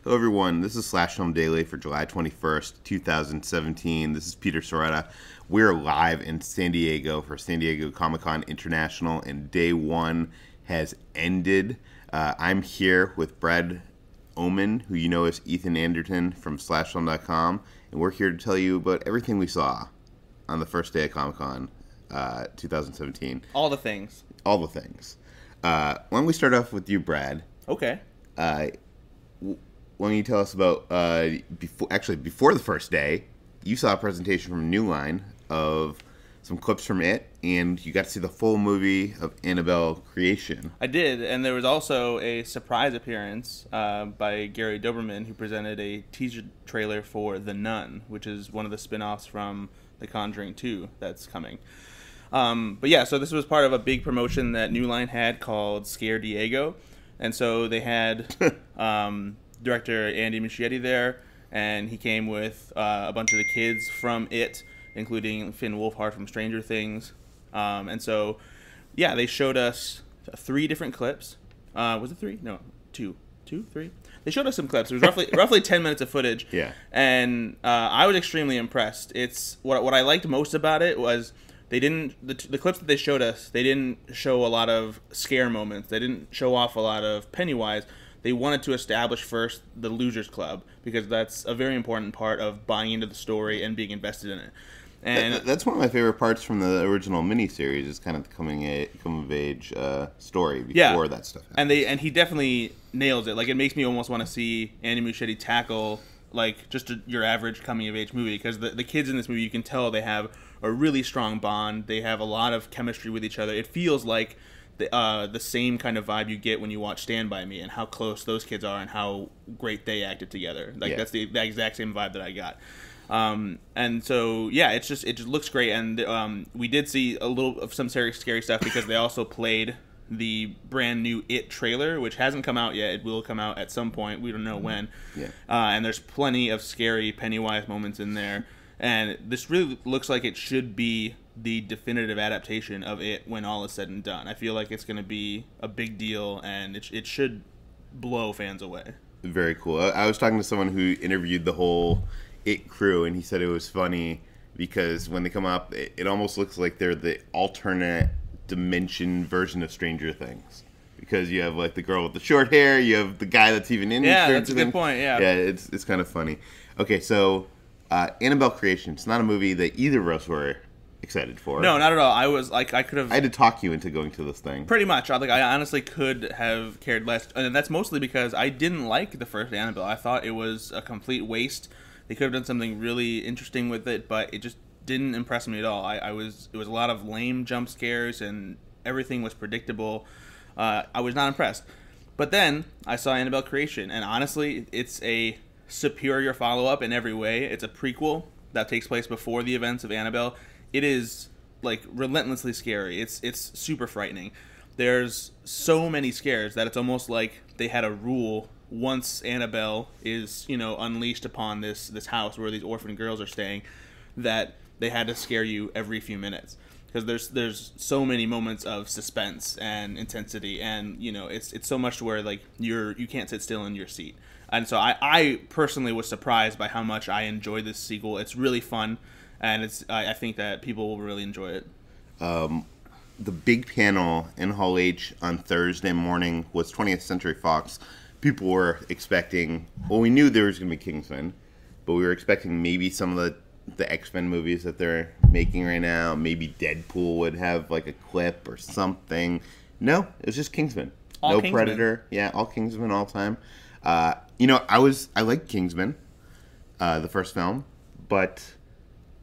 Hello everyone, this is Slash Film Daily for July 21st, 2017. This is Peter Sciretta. We're live in San Diego for San Diego Comic-Con International, and day one has ended. I'm here with Brad Oman, who you know as Ethan Anderton from SlashFilm.com, and we're here to tell you about everything we saw on the first day of Comic-Con 2017. All the things. All the things. Why don't we start off with you, Brad? Okay. Why don't you tell us about, before the first day, you saw a presentation from New Line of some clips from it, and you got to see the full movie of Annabelle Creation. I did, and there was also a surprise appearance by Gary Doberman, who presented a teaser trailer for The Nun, which is one of the spin-offs from The Conjuring 2 that's coming. But yeah, so this was part of a big promotion that New Line had called Scare Diego, and so they had director Andy Muschietti there, and he came with a bunch of the kids from It, including Finn Wolfhard from Stranger Things. And so, yeah, they showed us 3 different clips. Was it 3? No, 2, 3. They showed us some clips. It was roughly 10 minutes of footage. Yeah. And I was extremely impressed. It's what I liked most about it was they didn't the clips that they showed us. They didn't show a lot of scare moments. They didn't show off a lot of Pennywise. They wanted to establish first the Losers Club, because that's a very important part of buying into the story and being invested in it. And that's one of my favorite parts from the original miniseries, is kind of the coming of age story before that stuff happens. And he definitely nails it. Like, it makes me almost want to see Andy Muschietti tackle like just your average coming of age movie, because the kids in this movie, you can tell they have a really strong bond. They have a lot of chemistry with each other. It feels like the same kind of vibe you get when you watch Stand By Me, and how close those kids are and how great they acted together. Like, that's the exact same vibe that I got. And so, yeah, it just looks great. And we did see a little of some scary stuff, because they also played the brand new It trailer, which hasn't come out yet. It will come out at some point. We don't know when. Yeah. And there's plenty of scary Pennywise moments in there. And this really looks like it should be the definitive adaptation of It when all is said and done. I feel like it's going to be a big deal, and it should blow fans away. Very cool. I was talking to someone who interviewed the whole It crew, and he said it was funny because when they come up, it almost looks like they're the alternate dimension version of Stranger Things. Because you have, like, the girl with the short hair, you have the guy that's even in Yeah, Stranger that's a good point, yeah. Yeah, it's kind of funny. Okay, so Annabelle Creation, it's not a movie that either of us were excited for. No, not at all. I was like, I had to talk you into going to this thing. Pretty much. I honestly could have cared less, and that's mostly because I didn't like the first Annabelle. I thought it was a complete waste. They could have done something really interesting with it, but it just didn't impress me at all. It was a lot of lame jump scares, and everything was predictable. I was not impressed. But then I saw Annabelle Creation, and honestly, it's a superior follow-up in every way. It's a prequel that takes place before the events of Annabelle. It is, like, relentlessly scary. It's super frightening. There's so many scares that it's almost like they had a rule once Annabelle is, unleashed upon this house where these orphan girls are staying, that they had to scare you every few minutes. Because there's so many moments of suspense and intensity, and it's so much to where, like, you can't sit still in your seat. And so I personally was surprised by how much I enjoyed this sequel. It's really fun, and I think that people will really enjoy it. The big panel in Hall H on Thursday morning was 20th Century Fox. People were expecting, well, we knew there was going to be Kingsman, but we were expecting maybe some of the X-Men movies that they're making right now. Maybe Deadpool would have, like, a clip or something. No, it was just Kingsman. No Kingsman. Predator. Yeah, all Kingsman all time. I like Kingsman, the first film, but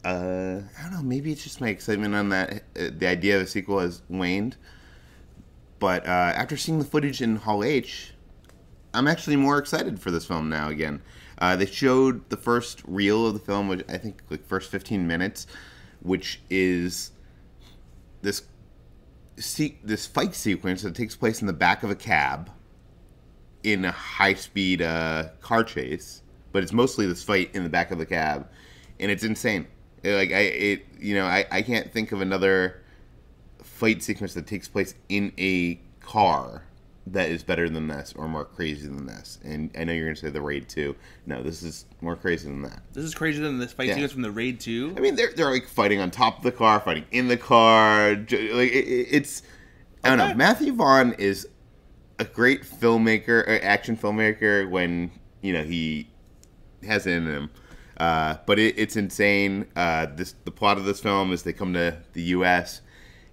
I don't know, maybe it's just my excitement on that. The idea of a sequel has waned. But after seeing the footage in Hall H, I'm actually more excited for this film now again. They showed the first reel of the film, which I think, like, first 15 minutes, which is this fight sequence that takes place in the back of a cab in a high-speed car chase, but it's mostly this fight in the back of the cab, and it's insane. I can't think of another fight sequence that takes place in a car that is better than this or more crazy than this. And I know you're going to say the Raid 2. No, this is more crazy than that. This is crazier than this fight sequence from the Raid 2? I mean, they're like fighting on top of the car, fighting in the car. Like it's... I don't know. Matthew Vaughn is a great filmmaker, action filmmaker when, he has it in him. But it's insane. The plot of this film is they come to the U.S.,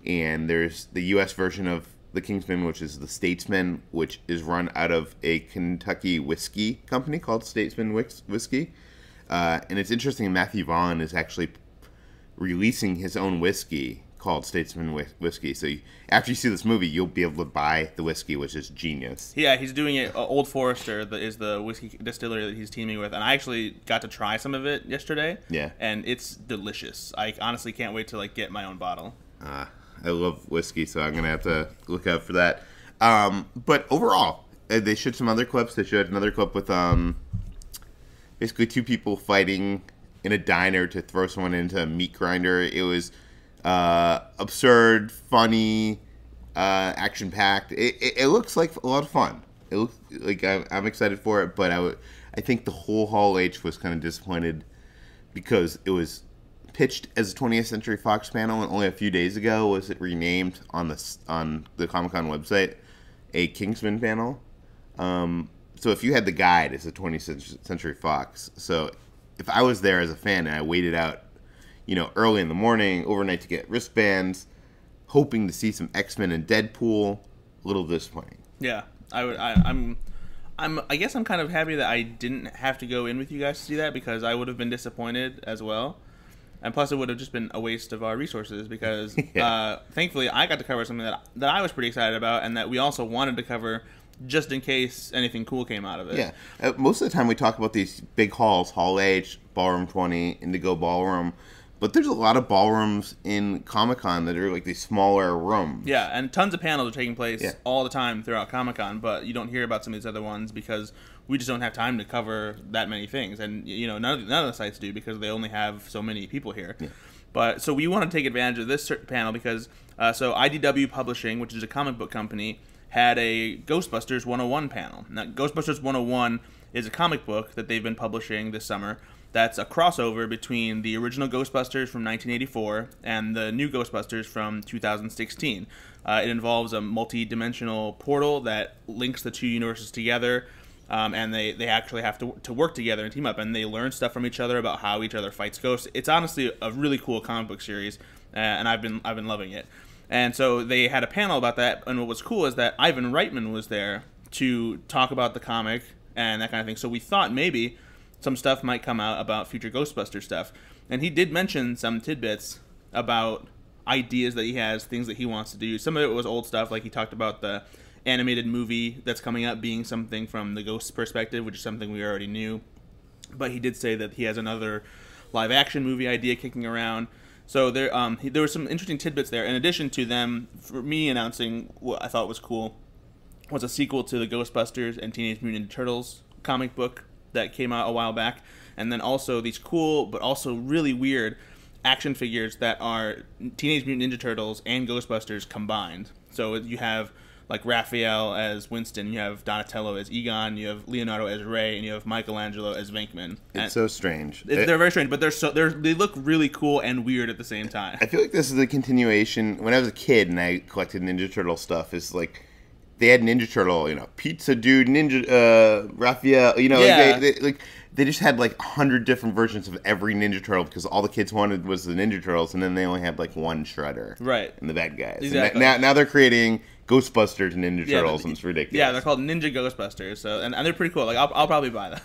and there's the U.S. version of the Kingsman, which is the Statesman, which is run out of a Kentucky whiskey company called Statesman Whiskey. And it's interesting, Matthew Vaughn is actually releasing his own whiskey called Statesman Whiskey. So after you see this movie, you'll be able to buy the whiskey, which is genius. Yeah, he's doing it. Old Forester is the whiskey distillery that he's teaming with. And I actually got to try some of it yesterday. Yeah. And it's delicious. I honestly can't wait to get my own bottle. I love whiskey, so I'm going to have to look out for that. But overall, they showed some other clips. They showed another clip with basically two people fighting in a diner to throw someone into a meat grinder. It was absurd, funny, action-packed. It looks like a lot of fun. It looks like I'm excited for it, but I think the whole Hall H was kind of disappointed because it was pitched as a 20th Century Fox panel, and only a few days ago was it renamed on the Comic-Con website a Kingsman panel. So if you had the guide, it's a 20th Century Fox. So if I was there as a fan and I waited out, early in the morning, overnight to get wristbands, hoping to see some X-Men and Deadpool, a little disappointing. Yeah, I guess I'm kind of happy that I didn't have to go in with you guys to see that, because I would have been disappointed as well. And plus, it would have just been a waste of our resources because, thankfully, I got to cover something that I was pretty excited about and that we also wanted to cover just in case anything cool came out of it. Yeah. Most of the time we talk about these big halls, Hall H, Ballroom 20, Indigo Ballroom, but there's a lot of ballrooms in Comic-Con that are like these smaller rooms. Yeah, and tons of panels are taking place all the time throughout Comic-Con, but you don't hear about some of these other ones because we just don't have time to cover that many things. And, none of the sites do because they only have so many people here. Yeah. But so we want to take advantage of this panel because, so IDW Publishing, which is a comic book company, had a Ghostbusters 101 panel. Now, Ghostbusters 101 is a comic book that they've been publishing this summer. That's a crossover between the original Ghostbusters from 1984 and the new Ghostbusters from 2016. It involves a multi-dimensional portal that links the two universes together, and they actually have to work together and team up, and they learn stuff from each other about how each other fights ghosts. It's honestly a really cool comic book series, and I've been loving it. And so they had a panel about that, and what was cool is that Ivan Reitman was there to talk about the comic and that kind of thing. So we thought maybe some stuff might come out about future Ghostbuster stuff. And he did mention some tidbits about ideas that he has, things that he wants to do. Some of it was old stuff, like he talked about the animated movie that's coming up being something from the Ghost perspective, which is something we already knew. But he did say that he has another live-action movie idea kicking around. So there were some interesting tidbits there. In addition to them, for me, announcing what I thought was cool was a sequel to the Ghostbusters and Teenage Mutant Ninja Turtles comic book that came out a while back, and then also these cool but also really weird action figures that are Teenage Mutant Ninja Turtles and Ghostbusters combined. So you have like Raphael as Winston, you have Donatello as Egon, you have Leonardo as Ray, and you have Michelangelo as Venkman. It's so strange. They're very strange, but they look really cool and weird at the same time. I feel like this is a continuation. When I was a kid and I collected Ninja Turtle stuff, it's like they had Ninja Turtle, Pizza Dude, Ninja, Raphael, they just had like 100 different versions of every Ninja Turtle because all the kids wanted was the Ninja Turtles, and then they only had like one Shredder, right? And the bad guys. Exactly. And now they're creating Ghostbusters Ninja Turtles, and it's ridiculous. Yeah, they're called Ninja Ghostbusters, so and they're pretty cool. Like I'll probably buy them.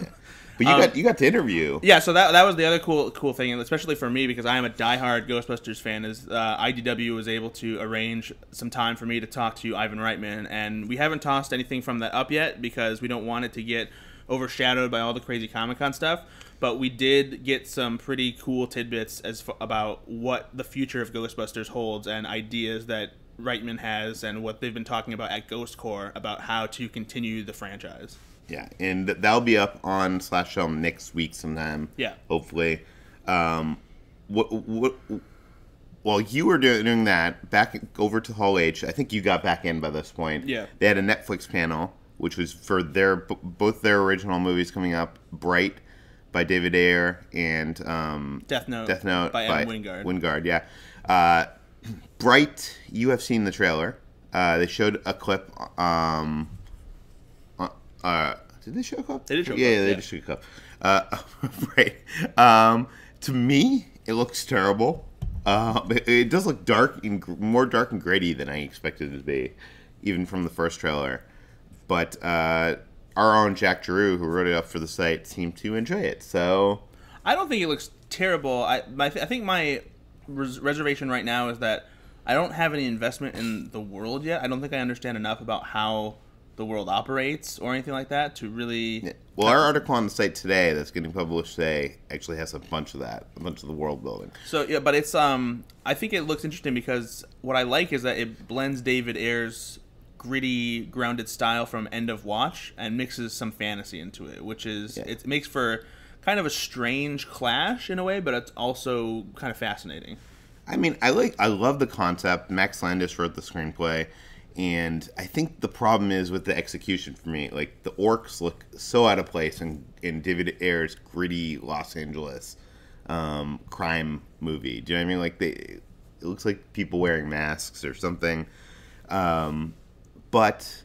But you got to interview. Yeah, so that was the other cool thing, and especially for me because I am a diehard Ghostbusters fan. Is IDW was able to arrange some time for me to talk to Ivan Reitman, and we haven't tossed anything from that up yet because we don't want it to get overshadowed by all the crazy Comic-Con stuff. But we did get some pretty cool tidbits about what the future of Ghostbusters holds and ideas that Reitman has and what they've been talking about at Ghost Corps about how to continue the franchise. Yeah, and that'll be up on /Film next week sometime. Yeah, hopefully. What while you were doing that, back over to Hall H, I think you got back in by this point. Yeah. They had a Netflix panel, which was for both their original movies coming up, Bright by David Ayer and Death Note by Adam Wingard. Wingard, yeah. Bright, you have seen the trailer. They showed a clip. Did they show a clip? They did show a clip. Yeah, they did show a clip. Right. To me, it looks terrible. It does look more dark and gritty than I expected it to be, even from the first trailer. But our own Jack Giroux, who wrote it up for the site, seemed to enjoy it. So I don't think it looks terrible. I think my reservation right now is that I don't have any investment in the world yet. I don't think I understand enough about how the world operates or anything like that to really... Yeah. Well, our article on the site today that's getting published today actually has a bunch of that, a bunch of the world building. So, yeah, but it's... I think it looks interesting because what I like is that it blends David Ayer's gritty, grounded style from End of Watch and mixes some fantasy into it, which is... Yeah. It makes for kind of a strange clash in a way, but it's also kind of fascinating. I mean, I love the concept. Max Landis wrote the screenplay. And I think the problem is with the execution for me. Like, the orcs look so out of place in David Ayer's gritty Los Angeles crime movie. Do you know what I mean? Like, it looks like people wearing masks or something. But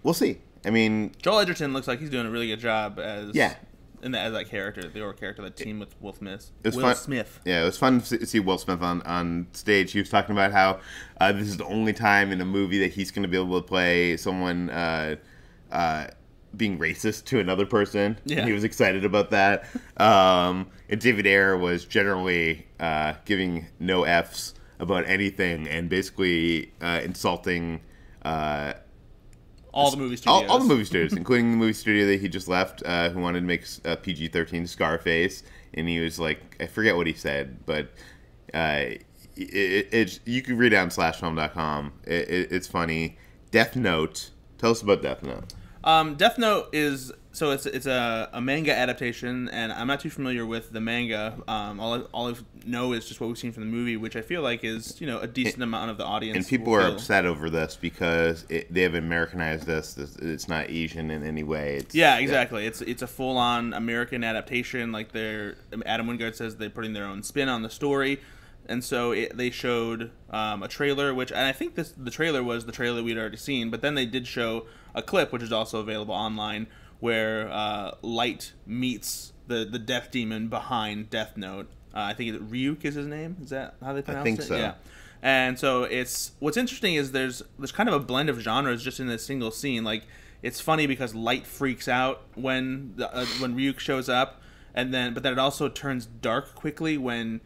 we'll see. I mean... Joel Edgerton looks like he's doing a really good job as... Yeah. As that character, the orc character, that team with Will Smith. Yeah, it was fun to see Will Smith on stage. He was talking about how this is the only time in a movie that he's going to be able to play someone being racist to another person. Yeah. He was excited about that. And David Ayer was generally giving no Fs about anything and basically insulting... all the movie studios. All the movie studios, including the movie studio that he just left, who wanted to make PG-13 Scarface. And he was like, I forget what he said, but you can read it on slashfilm.com. It's funny. Death Note. Tell us about Death Note. Death Note is... So it's a manga adaptation, and I'm not too familiar with the manga. All I know is just what we've seen from the movie, which I feel like is a decent amount of the audience. And people are upset over this because they have Americanized this. It's not Asian in any way. Yeah, exactly. Yeah. It's a full on American adaptation. Like Adam Wingard says they're putting their own spin on the story. And so they showed a trailer, and I think the trailer was the trailer we'd already seen. But then they did show a clip, which is also available online, where Light meets the death demon behind Death Note. I think Ryuk is his name. Is that how they pronounce it? I think so. Yeah. And so what's interesting is there's kind of a blend of genres just in this single scene. Like, it's funny because Light freaks out when Ryuk shows up, but then it also turns dark quickly when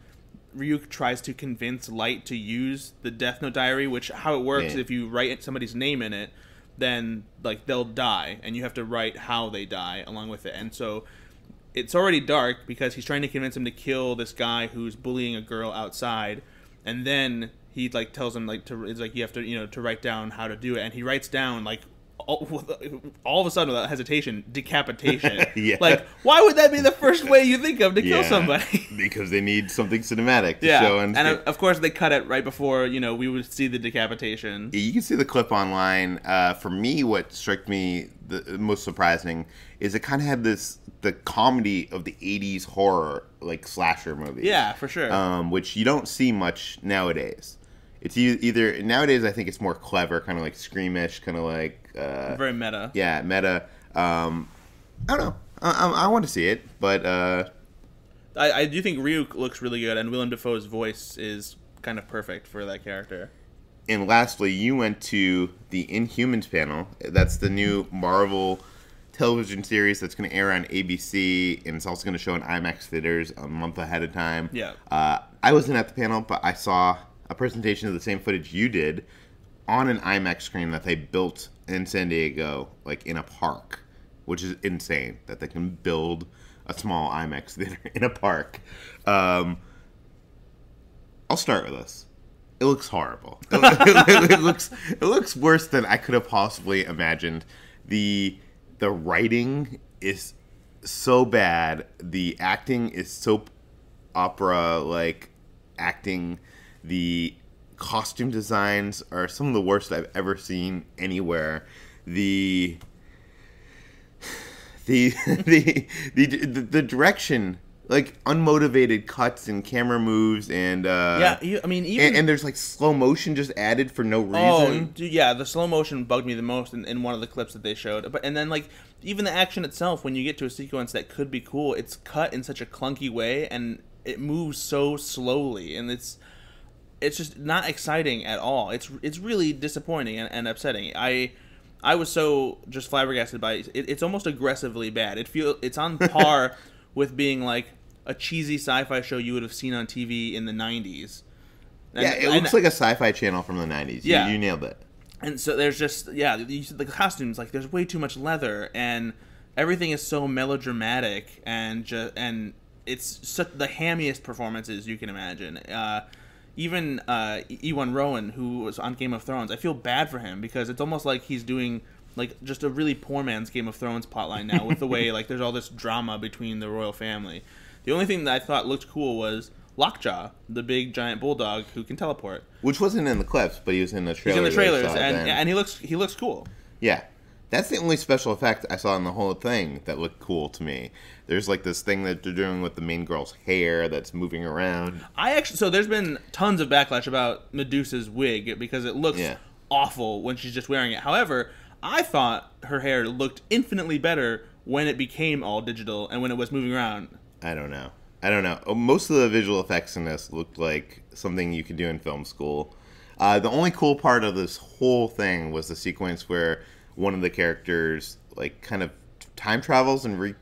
Ryuk tries to convince Light to use the Death Note diary, which how it works is if you write somebody's name in it, then they'll die, and you have to write how they die along with it. And so it's already dark because he's trying to convince him to kill this guy who's bullying a girl outside, and then he tells him you have to to write down how to do it, and he writes down all of a sudden without hesitation, decapitation. Yeah. Like, why would that be the first way you think of to kill somebody? Because they need something cinematic to show. And of course they cut it right before we would see the decapitation. You can see the clip online. For me, what struck me the most surprising is it kind of had the comedy of the 80s horror slasher movies. Yeah, for sure. Which you don't see much nowadays. It's either nowadays I think it's more clever, kind of Screamish, kind of very meta. Yeah, meta. I don't know. I want to see it, but I do think Ryuk looks really good, and Willem Dafoe's voice is kind of perfect for that character. And lastly, you went to the Inhumans panel. That's the new Marvel television series that's going to air on ABC, and it's also going to show in IMAX theaters a month ahead of time. Yeah. I wasn't at the panel, but I saw a presentation of the same footage you did on an IMAX screen that they built in San Diego, in a park, which is insane that they can build a small IMAX theater in a park. I'll start with this. It looks horrible. It looks worse than I could have possibly imagined. The writing is so bad. The acting is soap opera acting. The costume designs are some of the worst I've ever seen anywhere. The direction, like unmotivated cuts and camera moves, and and there's like slow motion just added for no reason. Oh, dude, yeah, the slow motion bugged me the most in one of the clips that they showed. And then like even the action itself, when you get to a sequence that could be cool, it's cut in such a clunky way, and it moves so slowly, and it's just not exciting at all. It's really disappointing and upsetting. I was so just flabbergasted by it. It's almost aggressively bad. It's on par with being like a cheesy sci-fi show you would have seen on TV in the 90s. It looks like a sci-fi channel from the 90s. Yeah. You nailed it. And so there's just, the costumes, like there's way too much leather, and everything is so melodramatic, and it's such the hammiest performances you can imagine. Even Ewan Rowan, who was on Game of Thrones, I feel bad for him because it's almost like he's doing like just a really poor man's Game of Thrones plotline now with the way like there's all this drama between the royal family. The only thing that I thought looked cool was Lockjaw, the big giant bulldog who can teleport, which wasn't in the clips, but he was in the trailers. He's in the trailers, and he looks cool. Yeah. That's the only special effect I saw in the whole thing that looked cool to me. There's like this thing that they're doing with the main girl's hair that's moving around. So there's been tons of backlash about Medusa's wig because it looks awful when she's just wearing it. However, I thought her hair looked infinitely better when it became all digital and when it was moving around. I don't know. Most of the visual effects in this looked like something you could do in film school. The only cool part of this whole thing was the sequence where one of the characters like kind of time travels and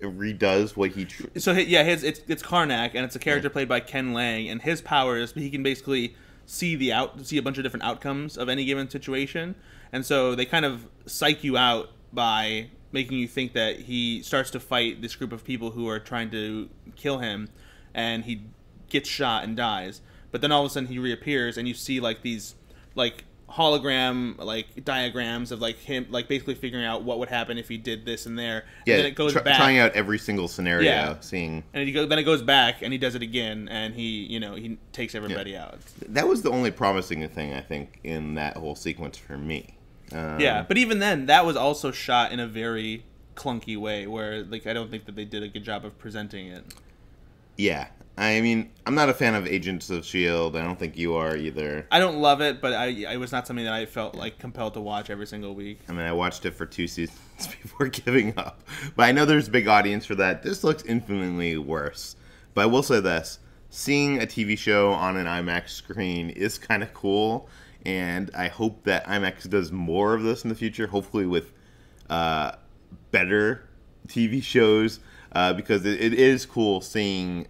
redoes what he. It's Karnak, and it's a character played by Ken Lang, and his power is he can basically see a bunch of different outcomes of any given situation, and so they kind of psych you out by making you think that he starts to fight this group of people who are trying to kill him, and he gets shot and dies. But then all of a sudden he reappears, and you see like these like hologram like diagrams of like him like basically figuring out what would happen if he did this and there. Yeah, and then it goes back, trying out every single scenario, seeing. And then it goes back and he does it again, and he takes everybody out. That was the only promising thing I think in that whole sequence for me. But even then, that was also shot in a very clunky way, where like I don't think that they did a good job of presenting it. Yeah. I mean, I'm not a fan of Agents of S.H.I.E.L.D. I don't think you are either. I don't love it, but it was not something that I felt like compelled to watch every single week. I mean, I watched it for 2 seasons before giving up. But I know there's a big audience for that. This looks infinitely worse. But I will say this. Seeing a TV show on an IMAX screen is kind of cool. And I hope that IMAX does more of this in the future, hopefully with better TV shows. Because it is cool seeing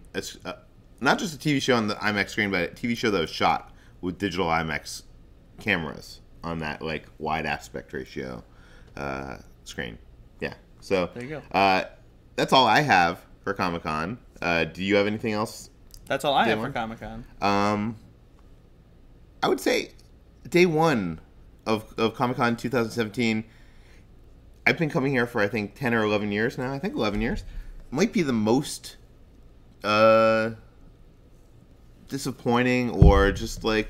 not just a TV show on the IMAX screen, but a TV show that was shot with digital IMAX cameras on that like wide aspect ratio screen. Yeah, so there you go. That's all I have for Comic-Con. Do you have anything else? That's all I have for Comic-Con. I would say day one of Comic-Con 2017. I've been coming here for I think 10 or 11 years now. I think 11 years. Might be the most disappoining or just like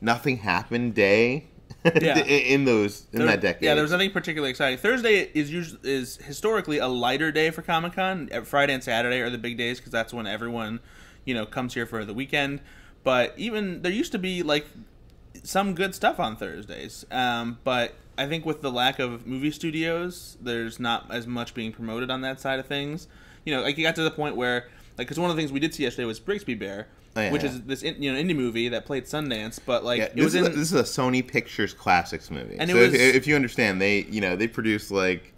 nothing happened day in that decade. Yeah, there was nothing particularly exciting. Thursday is historically a lighter day for Comic-Con. Friday and Saturday are the big days because that's when everyone comes here for the weekend. But even there used to be like some good stuff on Thursdays. But I think with the lack of movie studios, there's not as much being promoted on that side of things. Like you got to the point where, like, because one of the things we did see yesterday was Brigsby Bear, which is this indie movie that played Sundance, but like this is a Sony Pictures Classics movie. And so if you understand, they produce like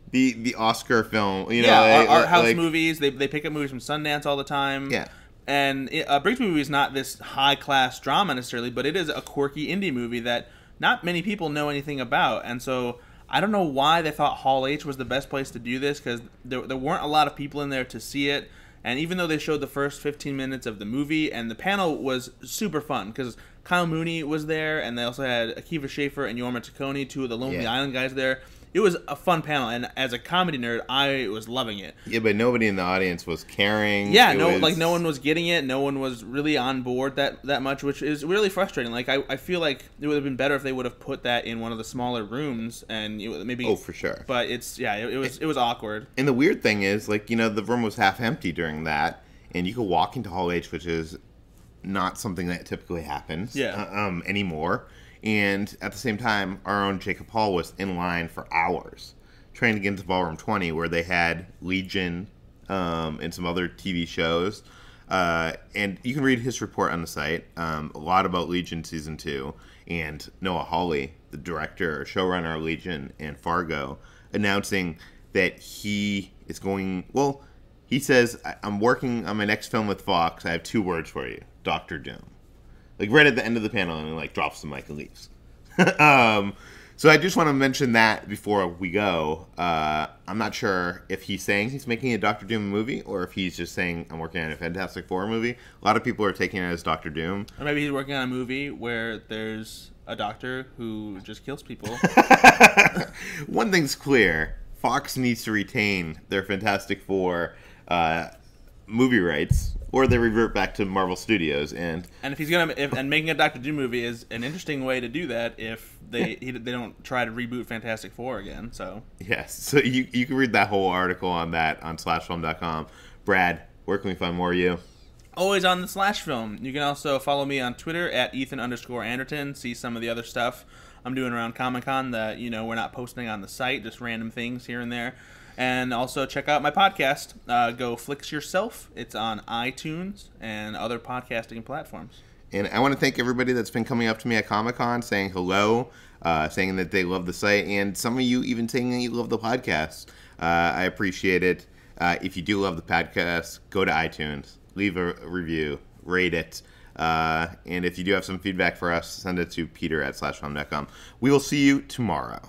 the Oscar film, art house movies. They pick up movies from Sundance all the time. Yeah. And Brigsby movie is not this high class drama necessarily, but it is a quirky indie movie that not many people know anything about, and so I don't know why they thought Hall H was the best place to do this, because there weren't a lot of people in there to see it, and even though they showed the first 15 minutes of the movie, and the panel was super fun, because Kyle Mooney was there, and they also had Akiva Schaffer and Jorma Taccone, two of the Lonely Island guys there. it was a fun panel, and as a comedy nerd, I was loving it. Yeah, but nobody in the audience was caring. Yeah, no one was getting it. No one was really on board that much, which is really frustrating. Like, I feel like it would have been better if they would have put that in one of the smaller rooms, and maybe. Oh, for sure. But it was awkward. And the weird thing is, like, the room was half empty during that, and you could walk into Hall H, which is not something that typically happens anymore. And at the same time, our own Jacob Hall was in line for hours trying to get into Ballroom 20, where they had Legion and some other TV shows. And you can read his report on the site, a lot about Legion Season 2, and Noah Hawley, the director or showrunner of Legion and Fargo, announcing that he is going... Well, he says, I'm working on my next film with Fox. I have 2 words for you. Dr. Doom. Like, right at the end of the panel, and he, like, drops the mic and leaves. So I just want to mention that before we go. I'm not sure if he's saying he's making a Dr. Doom movie, or if he's just saying, I'm working on a Fantastic Four movie. A lot of people are taking it as Dr. Doom. Or maybe he's working on a movie where there's a doctor who just kills people. One thing's clear. Fox needs to retain their Fantastic Four movie rights, or they revert back to Marvel Studios. And if he's and making a Doctor Doom movie is an interesting way to do that if they don't try to reboot Fantastic Four again. So yes, so you can read that whole article on that on slashfilm.com. Brad, where can we find more of you? Always on the Slash Film. You can also follow me on Twitter at Ethan_Anderton. See some of the other stuff I'm doing around Comic-Con that we're not posting on the site, just random things here and there. And also check out my podcast, Go Flix Yourself. It's on iTunes and other podcasting platforms. And I want to thank everybody that's been coming up to me at Comic-Con, saying hello, saying that they love the site, and some of you even saying that you love the podcast. I appreciate it. If you do love the podcast, go to iTunes, leave a review, rate it. And if you do have some feedback for us, send it to peter@slashfilm.com. We will see you tomorrow.